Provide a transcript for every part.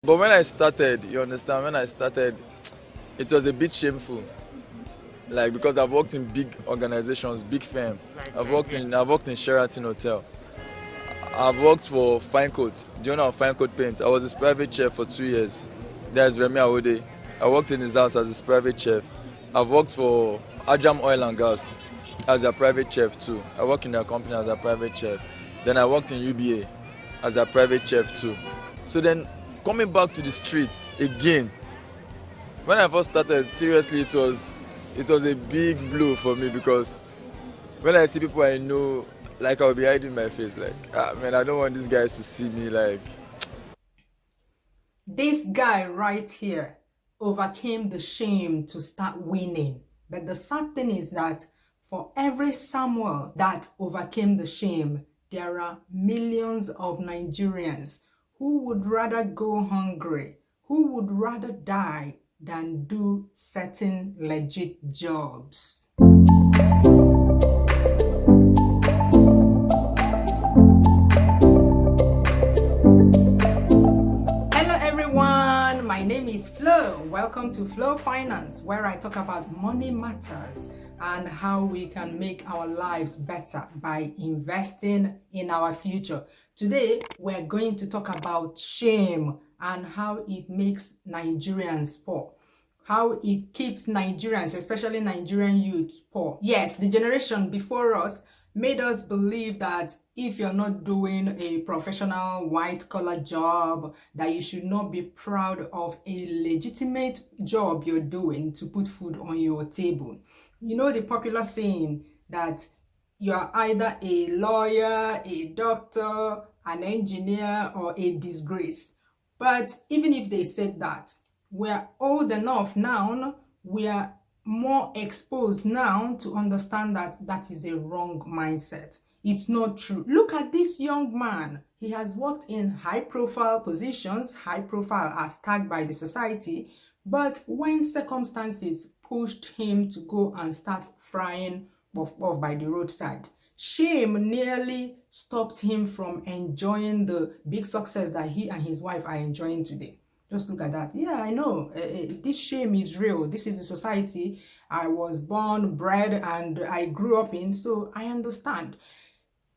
But when I started, you understand, when I started, it was a bit shameful. Like, because I've worked in big organizations, big firm. I've worked in Sheraton Hotel. I've worked for Fine Coat. Do you know Fine Coat Paint? I was his private chef for 2 years. There's Remy Awode. I worked in his house as his private chef. I've worked for Ajam Oil and Gas as their private chef too. I work in their company as a private chef. Then I worked in UBA as a private chef too. So then coming back to the streets again, when I first started, seriously, it was a big blow for me, because when I see people I know, like, I'll be hiding my face, like, man, I don't want these guys to see me, like. This guy right here overcame the shame to start winning. But the sad thing is that for every Samuel that overcame the shame, there are millions of Nigerians who would rather go hungry, who would rather die than do certain legit jobs. Hello everyone, my name is Flo. Welcome to Flo Finance, where I talk about money matters and how we can make our lives better by investing in our future. Today, we're going to talk about shame and how it makes Nigerians poor. How it keeps Nigerians, especially Nigerian youths, poor. Yes, the generation before us made us believe that if you're not doing a professional white-collar job, that you should not be proud of a legitimate job you're doing to put food on your table. You know the popular saying that you are either a lawyer, a doctor, an engineer, or a disgrace. But even if they said that, we're old enough now, we are more exposed now to understand that that is a wrong mindset. It's not true. Look at this young man. He has worked in high-profile positions, high profile as tagged by the society, but when circumstances pushed him to go and start frying puff-puff by the roadside, shame nearly stopped him from enjoying the big success that he and his wife are enjoying today. Just look at that. Yeah, I know. This shame is real. This is the society I was born, bred, and I grew up in, so I understand.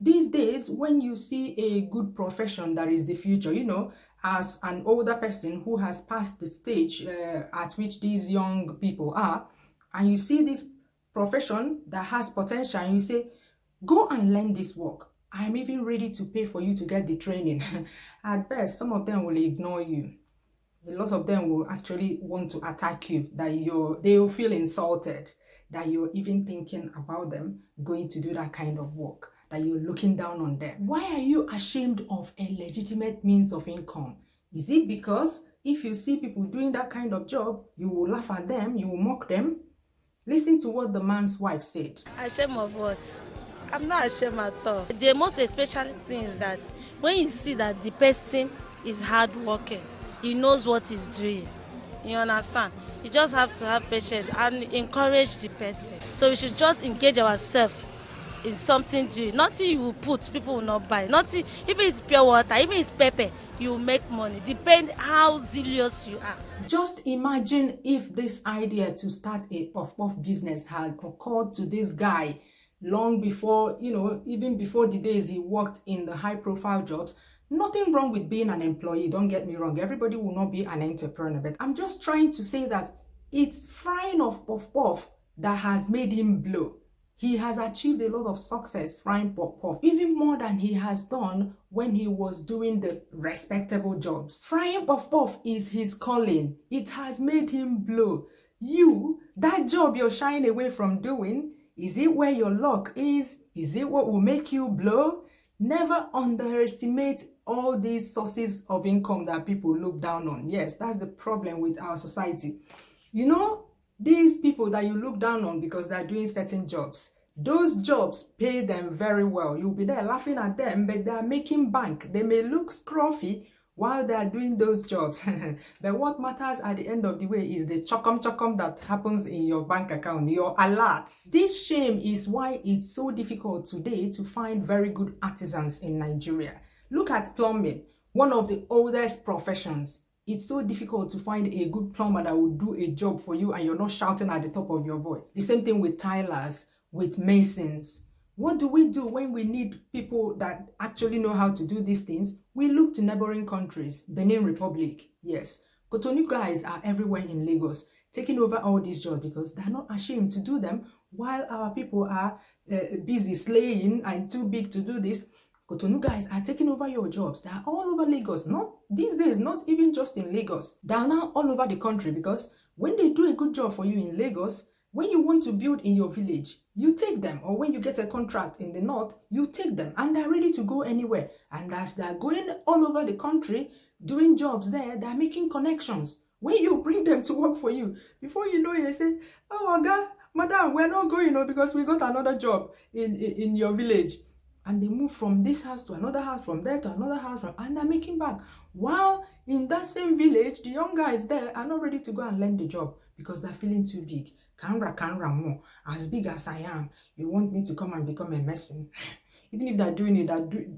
These days, when you see a good profession that is the future, you know, as an older person who has passed the stage at which these young people are, and you see this profession that has potential, and you say, go and learn this work. I'm even ready to pay for you to get the training. At best, some of them will ignore you. A lot of them will actually want to attack you, that they will feel insulted that you're even thinking about them going to do that kind of work, that you're looking down on them. Why are you ashamed of a legitimate means of income? Is it because if you see people doing that kind of job, you will laugh at them, you will mock them? Listen to what the man's wife said. Ashamed of what? I'm not ashamed at all. The most especially thing is that when you see that the person is hardworking, he knows what he's doing. You understand? You just have to have patience and encourage the person. So we should just engage ourselves in something doing. Nothing you will put, people will not buy. Nothing, if it's pure water, even it's pepper, you will make money. Depend how zealous you are. Just imagine if this idea to start a puff-puff business had occurred to this guy long before, you know, even before the days he worked in the high-profile jobs. Nothing wrong with being an employee, don't get me wrong. Everybody will not be an entrepreneur, but I'm just trying to say that it's frying of puff-puff that has made him blow. He has achieved a lot of success frying puff-puff, even more than he has done when he was doing the respectable jobs. Frying puff-puff is his calling. It has made him blow. You, that job you're shying away from doing, is it where your luck is? Is it what will make you blow? Never underestimate all these sources of income that people look down on. Yes, that's the problem with our society. You know, these people that you look down on because they're doing certain jobs, those jobs pay them very well. You'll be there laughing at them, but they're making bank. They may look scruffy while they're doing those jobs. But what matters at the end of the way is the chokum that happens in your bank account, your alerts. This shame is why it's so difficult today to find very good artisans in Nigeria. Look at plumbing, one of the oldest professions. It's so difficult to find a good plumber that will do a job for you and you're not shouting at the top of your voice. The same thing with tilers, with masons. What do we do when we need people that actually know how to do these things? We look to neighboring countries. Benin Republic, yes. Cotonou guys are everywhere in Lagos, taking over all these jobs because they're not ashamed to do them, while our people are busy slaying and too big to do this. Cotonou guys are taking over your jobs. They are all over Lagos. Not these days, not even just in Lagos. They are now all over the country because when they do a good job for you in Lagos, when you want to build in your village, you take them. Or when you get a contract in the north, you take them. And they're ready to go anywhere. And as they're going all over the country, doing jobs there, they're making connections. When you bring them to work for you, before you know it, they say, oh, Oga, madam, we're not going, because we got another job in your village. And they move from this house to another house, from there to another house, and they're making back. While in that same village, the young guys there are not ready to go and learn the job because they're feeling too big. Canra more. As big as I am, you want me to come and become a mason? Even if they're doing it,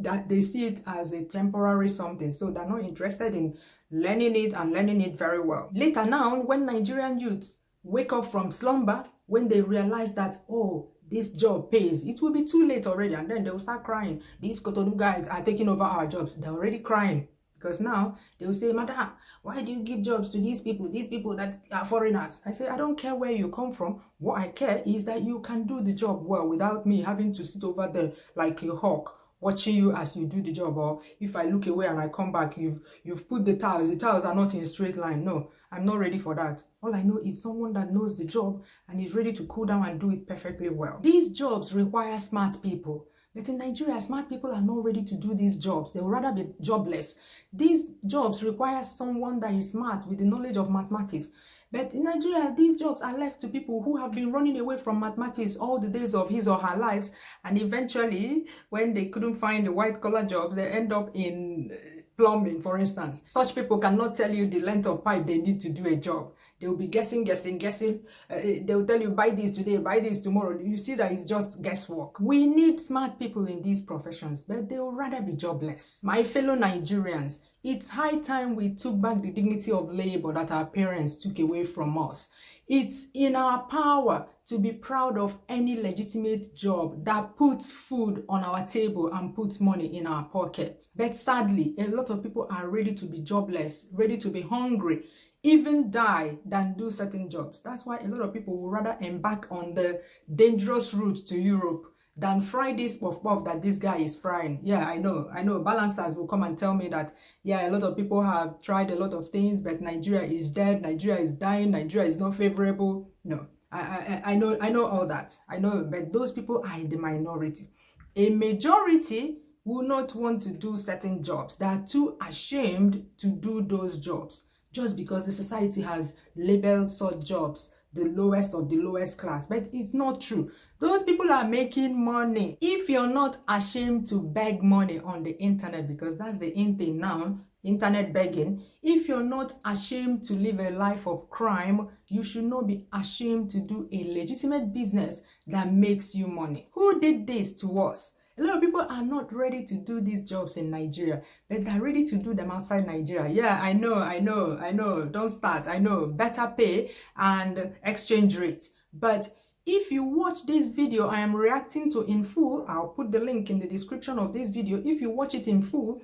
that they see it as a temporary something. So they're not interested in learning it and learning it very well. Later now, when Nigerian youths wake up from slumber, when they realize that, oh, this job pays, it will be too late already, and then they will start crying. These Cotonou guys are taking over our jobs. They're already crying because now they will say, madam, why do you give jobs to these people that are foreigners? I say, I don't care where you come from. What I care is that you can do the job well without me having to sit over there like a hawk watching you as you do the job. Or if I look away and I come back, you've put the tiles are not in a straight line. No, I'm not ready for that. All I know is someone that knows the job and is ready to cool down and do it perfectly well. These jobs require smart people. But in Nigeria, smart people are not ready to do these jobs. They would rather be jobless. These jobs require someone that is smart with the knowledge of mathematics. But in Nigeria, these jobs are left to people who have been running away from mathematics all the days of his or her lives. And eventually, when they couldn't find the white-collar jobs, they end up in plumbing, for instance. Such people cannot tell you the length of pipe they need to do a job. They will be guessing. They will tell you, buy this today, buy this tomorrow. You see that it's just guesswork. We need smart people in these professions, but they will rather be jobless. My fellow Nigerians, it's high time we took back the dignity of labor that our parents took away from us. It's in our power to be proud of any legitimate job that puts food on our table and puts money in our pocket. But sadly, a lot of people are ready to be jobless, ready to be hungry, even die than do certain jobs. That's why a lot of people would rather embark on the dangerous route to Europe than fry this puff that this guy is frying. Yeah, I know. Balancers will come and tell me that, yeah, a lot of people have tried a lot of things, but Nigeria is dead, Nigeria is dying, Nigeria is not favorable. No, I know all that. I know, but those people are in the minority. A majority will not want to do certain jobs. They are too ashamed to do those jobs just because the society has labeled such jobs the lowest of the lowest class. But it's not true. Those people are making money. If you're not ashamed to beg money on the internet, because that's the in thing now, internet begging, if you're not ashamed to live a life of crime, you should not be ashamed to do a legitimate business that makes you money. Who did this to us? A lot of people are not ready to do these jobs in Nigeria, but they're ready to do them outside Nigeria. Yeah, I know. Don't start. I know. Better pay and exchange rate. But if you watch this video I am reacting to in full, I'll put the link in the description of this video. If you watch it in full,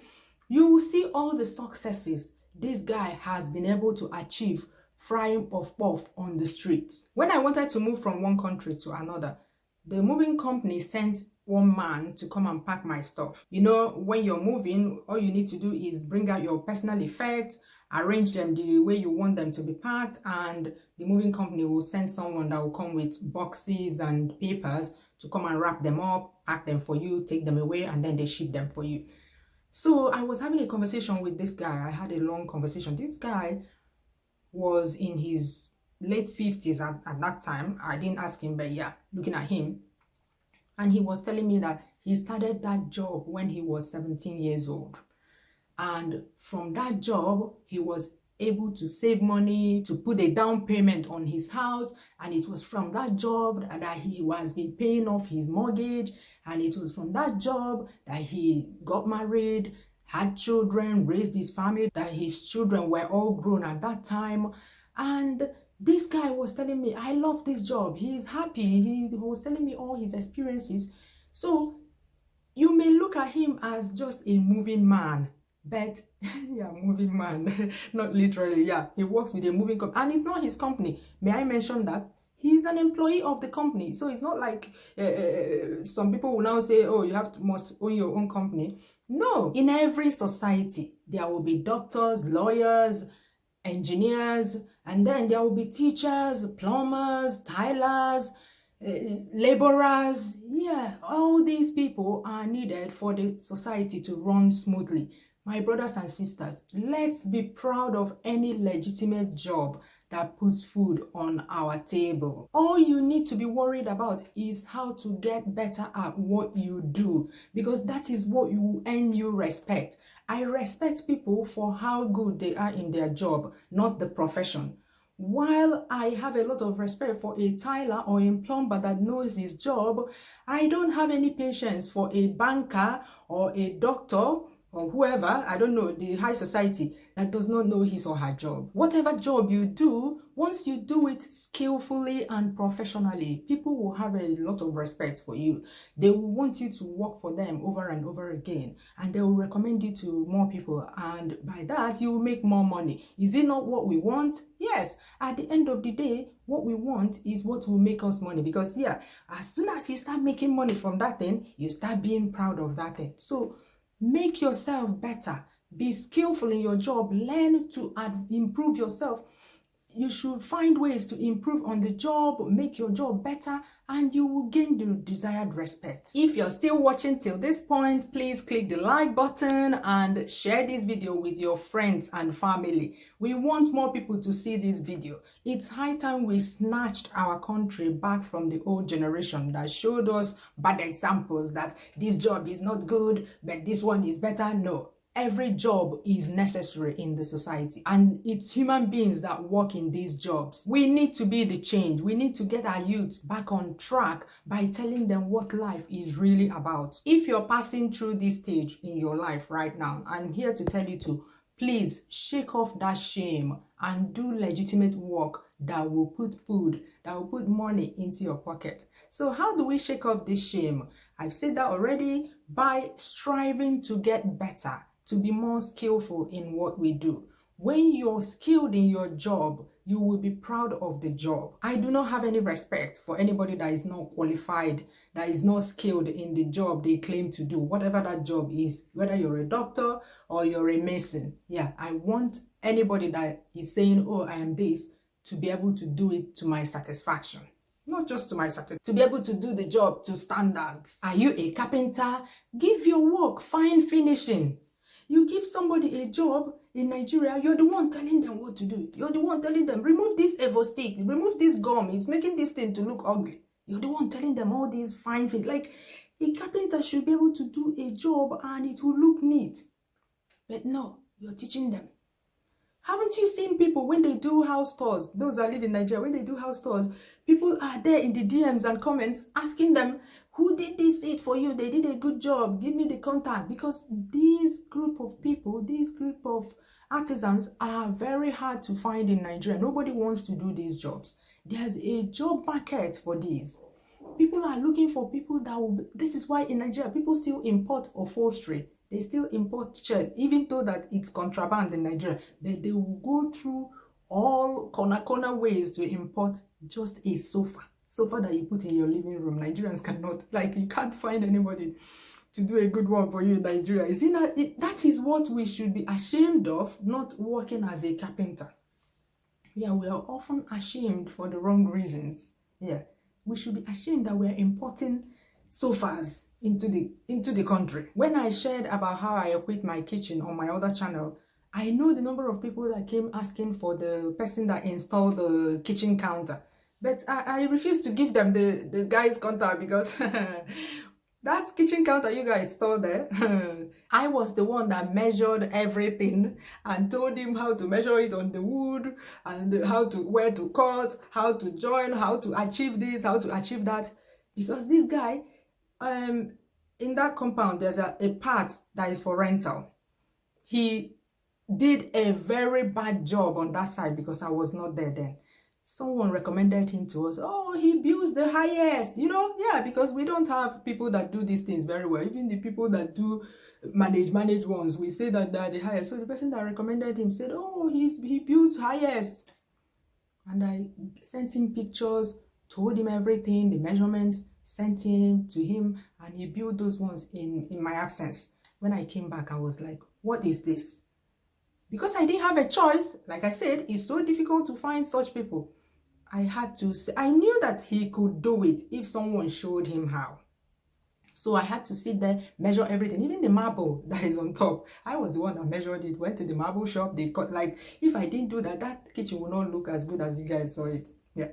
you will see all the successes this guy has been able to achieve frying puff on the streets. When I wanted to move from one country to another, the moving company sent one man to come and pack my stuff. You know, when you're moving, all you need to do is bring out your personal effects, arrange them the way you want them to be packed, and the moving company will send someone that will come with boxes and papers to come and wrap them up, pack them for you, take them away, and then they ship them for you. So I was having a conversation with this guy. I had a long conversation. This guy was in his late 50s at that time. I didn't ask him, but yeah, looking at him. And he was telling me that he started that job when he was 17 years old. And from that job, he was able to save money to put a down payment on his house. And it was from that job that he was been paying off his mortgage. And it was from that job that he got married had children, raised his family, that his children were all grown at that time. And this guy was telling me, I love this job. He's happy. He was telling me all his experiences. So you may look at him as just a moving man, but yeah, moving man, not literally. Yeah, he works with a moving company, and it's not his company. May I mention that? He's an employee of the company. So it's not like some people will now say, oh, must own your own company. No, in every society, there will be doctors, lawyers, engineers, and then there will be teachers, plumbers, tilers, laborers. Yeah, all these people are needed for the society to run smoothly. My brothers and sisters, let's be proud of any legitimate job that puts food on our table. All you need to be worried about is how to get better at what you do, because that is what will earn you respect. I respect people for how good they are in their job, not the profession. While I have a lot of respect for a tiler or a plumber that knows his job, I don't have any patience for a banker or a doctor or whoever, I don't know, the high society that does not know his or her job. Whatever job you do, once you do it skillfully and professionally, people will have a lot of respect for you. They will want you to work for them over and over again, and they will recommend you to more people, and by that you will make more money. Is it not what we want? Yes. At the end of the day, what we want is what will make us money, because yeah, as soon as you start making money from that thing, you start being proud of that thing. So make yourself better. Be skillful in your job. Learn to improve yourself. You should find ways to improve on the job, make your job better, and you will gain the desired respect. If you're still watching till this point, please click the like button and share this video with your friends and family. We want more people to see this video. It's high time we snatched our country back from the old generation that showed us bad examples that this job is not good, but this one is better. No. Every job is necessary in the society, and it's human beings that work in these jobs. We need to be the change. We need to get our youth back on track by telling them what life is really about. If you're passing through this stage in your life right now, I'm here to tell you to please shake off that shame and do legitimate work that will put food, that will put money into your pocket. So how do we shake off this shame? I've said that already, by striving to get better, to be more skillful in what we do. When you're skilled in your job, you will be proud of the job. I do not have any respect for anybody that is not qualified, that is not skilled in the job they claim to do, whatever that job is, whether you're a doctor or you're a mason. Yeah, I want anybody that is saying, oh, I am this, to be able to do it to my satisfaction. Not just to my satisfaction, to be able to do the job to standards. Are you a carpenter? Give your work fine finishing. You give somebody a job in Nigeria, you're the one telling them what to do. You're the one telling them, remove this Evo stick, remove this gum, it's making this thing to look ugly. You're the one telling them all these fine things. Like, a carpenter should be able to do a job and it will look neat. But no, you're teaching them. Haven't you seen people when they do house tours, those that live in Nigeria, when they do house tours, people are there in the DMs and comments asking them, who did this seat for you? They did a good job. Give me the contact. Because these group of people, this group of artisans are very hard to find in Nigeria. Nobody wants to do these jobs. There's a job market for these. People are looking for people that will... This is why in Nigeria, people still import upholstery. They still import chairs, even though that it's contraband in Nigeria. But they will go through all corner ways to import just a sofa that you put in your living room. Nigerians cannot, like, you can't find anybody to do a good work for you in Nigeria. You see, that is what we should be ashamed of, not working as a carpenter. Yeah, we are often ashamed for the wrong reasons. Yeah, we should be ashamed that we're importing sofas into the country. When I shared about how I equipped my kitchen on my other channel, I know the number of people that came asking for the person that installed the kitchen counter. But I refuse to give them the guy's contact, because that kitchen counter you guys saw there, I was the one that measured everything and told him how to measure it on the wood, and where to cut, how to join, how to achieve this, how to achieve that. Because this guy, in that compound, there's a part that is for rental. he did a very bad job on that side because I was not there then. Someone recommended him to us. Oh, he builds the highest, you know? Yeah, because we don't have people that do these things very well. Even the people that do manage ones, we say that they're the highest. So the person that recommended him said, oh, he builds highest. And I sent him pictures, told him everything, the measurements, sent him to him, and he built those ones in my absence. When I came back, I was like, what is this? Because I didn't have a choice, like I said, it's so difficult to find such people. I had to say, I knew that he could do it if someone showed him how. So I had to sit there, measure everything, even the marble that is on top. I was the one that measured it, went to the marble shop, they cut, like, if I didn't do that, that kitchen would not look as good as you guys saw it. Yeah.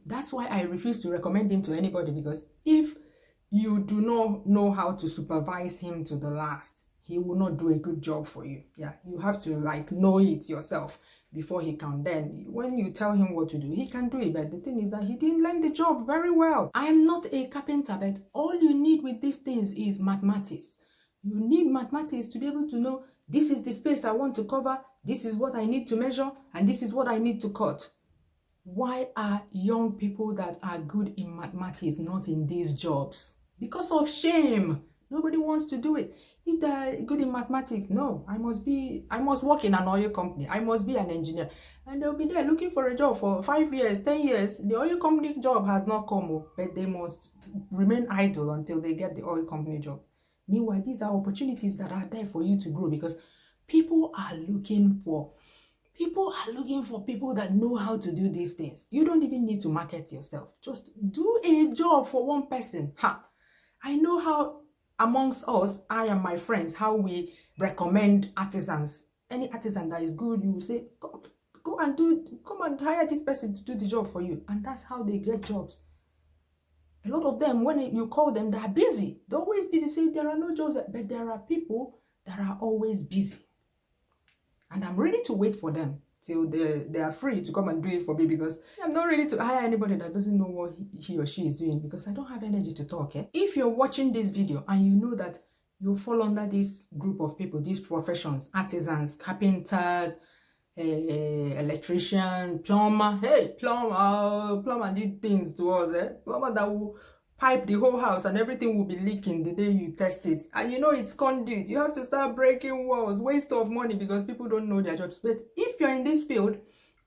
That's why I refuse to recommend him to anybody, because if you do not know how to supervise him to the last, he will not do a good job for you. Yeah, you have to like know it yourself before he can. Then when you tell him what to do, he can do it. But the thing is that he didn't learn the job very well. I'm not a carpenter, but all you need with these things is mathematics. You need mathematics to be able to know, this is the space I want to cover, this is what I need to measure, and this is what I need to cut. Why are young people that are good in mathematics not in these jobs? Because of shame. Nobody wants to do it. If they're good in mathematics, no, I must work in an oil company. I must be an engineer. And they'll be there looking for a job for 5 years, 10 years. The oil company job has not come, but they must remain idle until they get the oil company job. Meanwhile, these are opportunities that are there for you to grow, because people are looking for people that know how to do these things. You don't even need to market yourself. Just do a job for one person. I know how amongst us, I and my friends, how we recommend artisans. Any artisan that is good, you will say, come and hire this person to do the job for you. And that's how they get jobs. A lot of them, when you call them, they are busy. They always busy. They say there are no jobs, but there are people that are always busy. And I'm ready to wait for them till they are free to come and do it for me, because I'm not ready to hire anybody that doesn't know what he or she is doing, because I don't have energy to talk. If you're watching this video and you know that you fall under this group of people, these professions, artisans, carpenters, electrician, plumber, hey, plumber did things to us, plumber that will pipe the whole house and everything will be leaking the day you test it. And you know it's conduit. You have to start breaking walls. Waste of money because people don't know their jobs. But if you're in this field,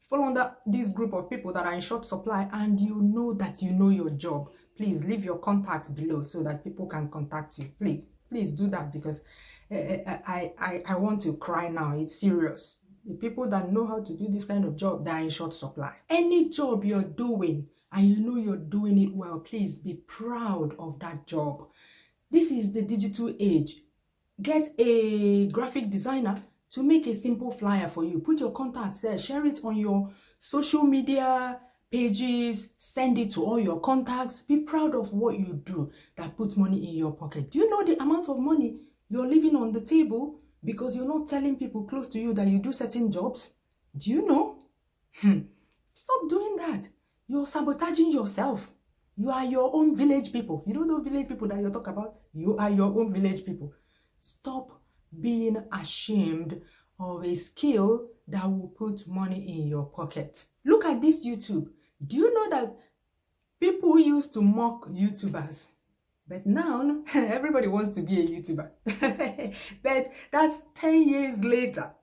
fall under this group of people that are in short supply and you know that you know your job, please leave your contact below so that people can contact you. Please do that, because I want to cry now. It's serious. The people that know how to do this kind of job, they're in short supply. Any job you're doing, and you know you're doing it well, please be proud of that job. This is the digital age. Get a graphic designer to make a simple flyer for you. Put your contacts there, share it on your social media pages, send it to all your contacts. Be proud of what you do that puts money in your pocket. Do you know the amount of money you're leaving on the table because you're not telling people close to you that you do certain jobs? Do you know? Stop doing that. You're sabotaging yourself. You are your own village people. You know those village people that you talk about? You are your own village people. Stop being ashamed of a skill that will put money in your pocket. Look at this YouTube. Do you know that people used to mock YouTubers? But now, everybody wants to be a YouTuber. But that's 10 years later.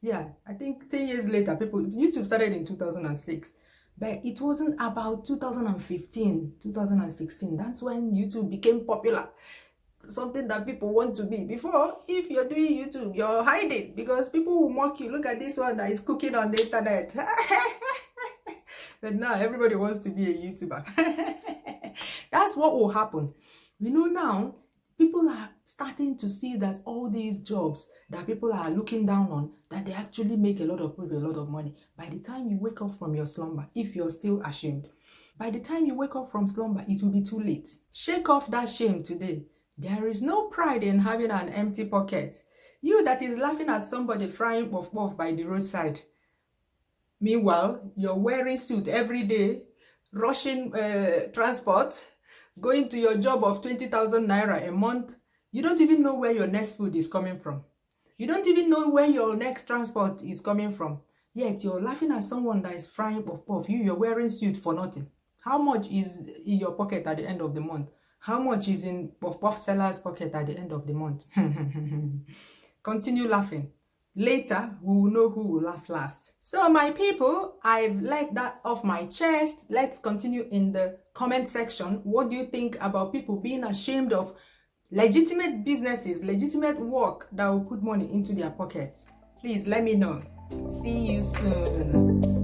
Yeah, I think 10 years later, YouTube started in 2006. But it wasn't about 2015, 2016. That's when YouTube became popular. Something that people want to be. Before, if you're doing YouTube, you're hiding because people will mock you. Look at this one that is cooking on the internet. But now everybody wants to be a YouTuber. That's what will happen. You know, now people are starting to see that all these jobs that people are looking down on, that they actually make a lot of people a lot of money. By the time you wake up from your slumber, if you're still ashamed, by the time you wake up from slumber, it will be too late. Shake off that shame today. There is no pride in having an empty pocket. You that is laughing at somebody frying puff puff by the roadside. Meanwhile, you're wearing suit every day, rushing transport, going to your job of 20,000 naira a month. You don't even know where your next food is coming from. You don't even know where your next transport is coming from. Yet you're laughing at someone that is frying puff puff. You're wearing suit for nothing. How much is in your pocket at the end of the month? How much is in puff puff seller's pocket at the end of the month? Continue laughing. Later, we will know who will laugh last. So my people, I've let that off my chest. Let's continue in the comment section. What do you think about people being ashamed of legitimate businesses, legitimate work that will put money into their pockets? Please let me know. See you soon.